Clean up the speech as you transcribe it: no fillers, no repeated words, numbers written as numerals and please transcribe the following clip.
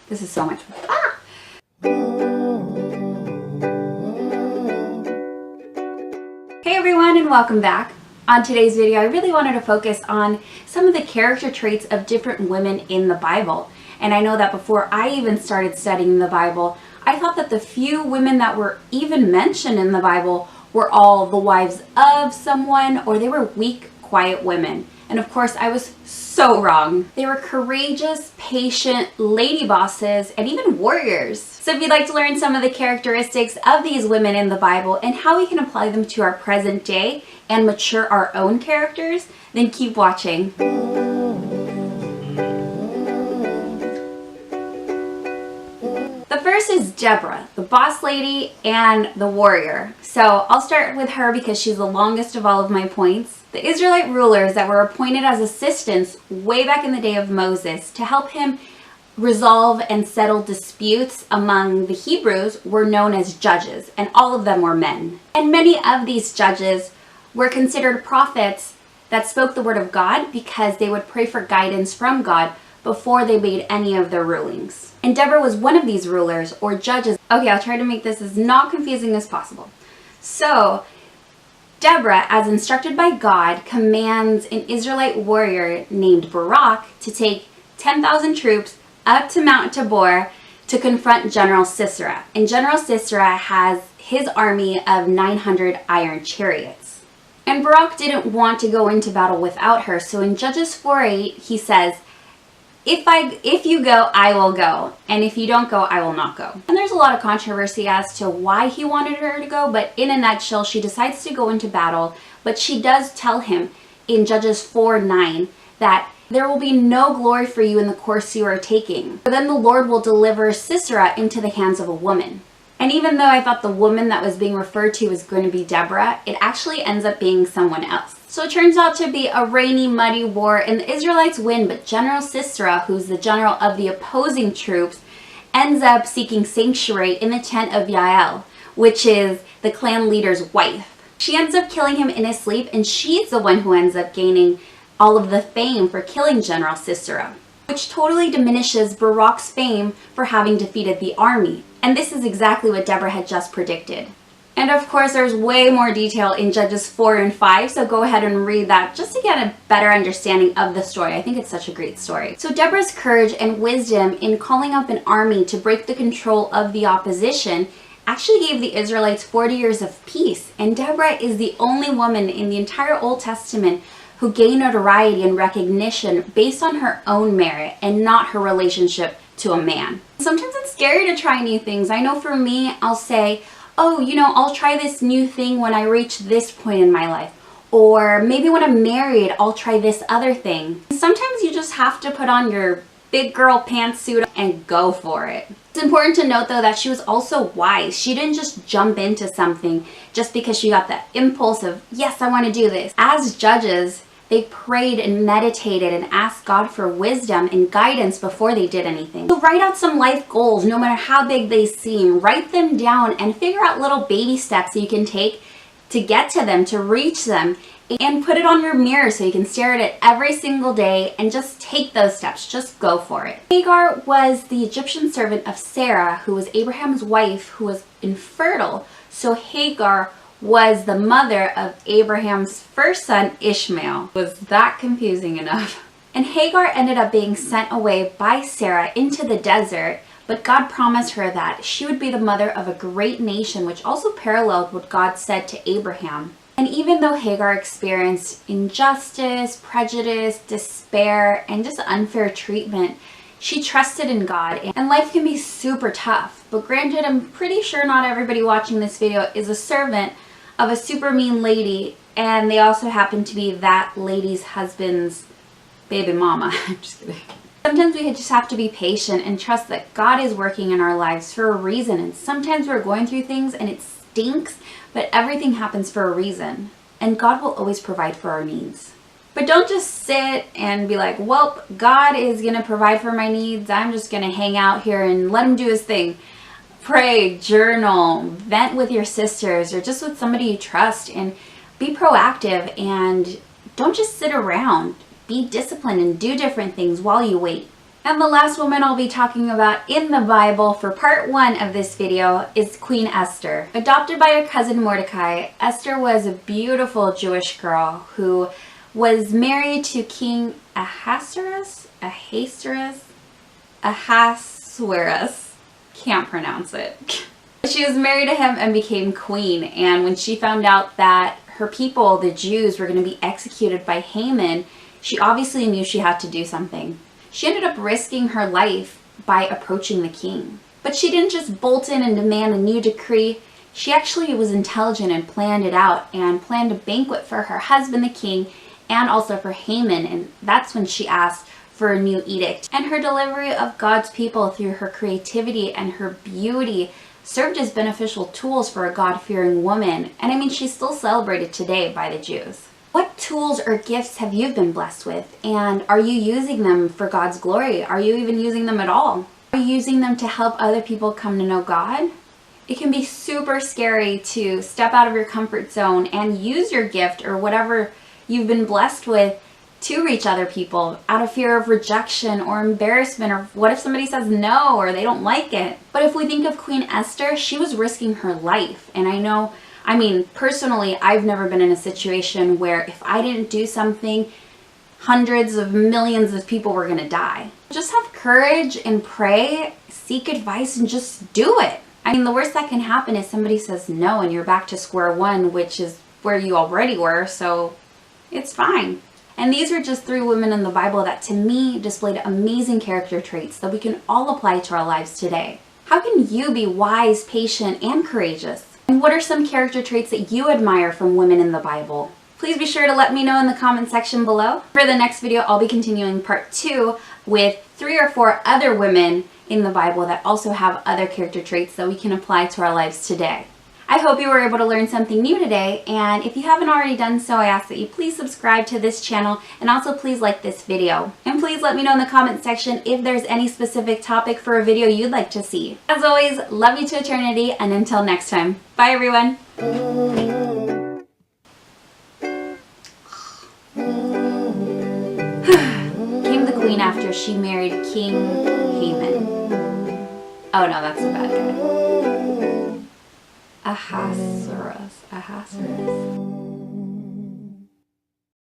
This is so much fun. Ah! Hey everyone, and welcome back. On today's video, I really wanted to focus on some of the character traits of different women in the Bible. And I know that before I even started studying the Bible, I thought that the few women that were even mentioned in the Bible were all the wives of someone, or they were weak, quiet women. And of course, I was so wrong. They were courageous, patient lady bosses, and even warriors. So if you'd like to learn some of the characteristics of these women in the Bible and how we can apply them to our present day and mature our own characters, then keep watching. The first is Deborah, the boss lady and the warrior. So I'll start with her because she's the longest of all of my points. The Israelite rulers that were appointed as assistants way back in the day of Moses to help him resolve and settle disputes among the Hebrews were known as judges, and all of them were men. And many of these judges were considered prophets that spoke the word of God because they would pray for guidance from God before they made any of their rulings. And Deborah was one of these rulers or judges. Okay, I'll try to make this as not confusing as possible. So, Deborah, as instructed by God, commands an Israelite warrior named Barak to take 10,000 troops up to Mount Tabor to confront General Sisera. And General Sisera has his army of 900 iron chariots. And Barak didn't want to go into battle without her, so in Judges 4:8 he says, If you go, I will go, and if you don't go, I will not go. And there's a lot of controversy as to why he wanted her to go, but in a nutshell, she decides to go into battle, but she does tell him in Judges 4:9 that there will be no glory for you in the course you are taking, but then the Lord will deliver Sisera into the hands of a woman. And even though I thought the woman that was being referred to was going to be Deborah, it actually ends up being someone else. So it turns out to be a rainy, muddy war, and the Israelites win, but General Sisera, who's the general of the opposing troops, ends up seeking sanctuary in the tent of Yael, which is the clan leader's wife. She ends up killing him in his sleep, and she's the one who ends up gaining all of the fame for killing General Sisera, which totally diminishes Barak's fame for having defeated the army. And this is exactly what Deborah had just predicted. And of course, there's way more detail in Judges 4 and 5, so go ahead and read that just to get a better understanding of the story. I think it's such a great story. So Deborah's courage and wisdom in calling up an army to break the control of the opposition actually gave the Israelites 40 years of peace. And Deborah is the only woman in the entire Old Testament who gained notoriety and recognition based on her own merit and not her relationship to a man. Sometimes it's scary to try new things. I know for me, I'll say, oh, I'll try this new thing when I reach this point in my life. Or maybe when I'm married, I'll try this other thing. Sometimes you just have to put on your big girl pantsuit and go for it. It's important to note though that she was also wise. She didn't just jump into something just because she got that impulse of, yes, I want to do this. As judges, they prayed and meditated and asked God for wisdom and guidance before they did anything. So write out some life goals, no matter how big they seem. Write them down and figure out little baby steps you can take to get to them, to reach them. And put it on your mirror so you can stare at it every single day and just take those steps. Just go for it. Hagar was the Egyptian servant of Sarah, who was Abraham's wife, who was infertile. So Hagar was the mother of Abraham's first son, Ishmael. Was that confusing enough? And Hagar ended up being sent away by Sarah into the desert, but God promised her that she would be the mother of a great nation, which also paralleled what God said to Abraham. And even though Hagar experienced injustice, prejudice, despair, and just unfair treatment, she trusted in God. And life can be super tough, but granted, I'm pretty sure not everybody watching this video is a servant of a super mean lady, and they also happen to be that lady's husband's baby mama. I'm just kidding. Sometimes we just have to be patient and trust that God is working in our lives for a reason. And sometimes we're going through things and it stinks, but everything happens for a reason. And God will always provide for our needs. But don't just sit and be like, well, God is going to provide for my needs. I'm just going to hang out here and let him do his thing. Pray, journal, vent with your sisters or just with somebody you trust, and be proactive and don't just sit around. Be disciplined and do different things while you wait. And the last woman I'll be talking about in the Bible for part 1 of this video is Queen Esther. Adopted by her cousin Mordecai, Esther was a beautiful Jewish girl who was married to King Ahasuerus? Can't pronounce it. She was married to him and became queen, and when she found out that her people, the Jews, were going to be executed by Haman, she obviously knew she had to do something. She ended up risking her life by approaching the king. But she didn't just bolt in and demand a new decree. She actually was intelligent and planned it out and planned a banquet for her husband, the king, and also for Haman, and that's when she asked for a new edict. And her delivery of God's people through her creativity and her beauty served as beneficial tools for a God-fearing woman. And I mean, she's still celebrated today by the Jews. What tools or gifts have you been blessed with? And are you using them for God's glory? Are you even using them at all? Are you using them to help other people come to know God? It can be super scary to step out of your comfort zone and use your gift or whatever you've been blessed with to reach other people out of fear of rejection or embarrassment, or what if somebody says no or they don't like it. But if we think of Queen Esther, she was risking her life. And I mean, personally, I've never been in a situation where if I didn't do something, hundreds of millions of people were going to die. Just have courage and pray, seek advice, and just do it. I mean, the worst that can happen is somebody says no and you're back to square one, which is where you already were, so it's fine. And these are just 3 women in the Bible that to me displayed amazing character traits that we can all apply to our lives today. How can you be wise, patient, and courageous? And what are some character traits that you admire from women in the Bible? Please be sure to let me know in the comment section below. For the next video, I'll be continuing part 2 with 3 or 4 other women in the Bible that also have other character traits that we can apply to our lives today. I hope you were able to learn something new today, and if you haven't already done so, I ask that you please subscribe to this channel and also please like this video. And please let me know in the comment section if there's any specific topic for a video you'd like to see. As always, love you to eternity, and until next time, bye everyone! Came the queen after she married King Haman. Oh no, that's a bad guy. Ahasuerus.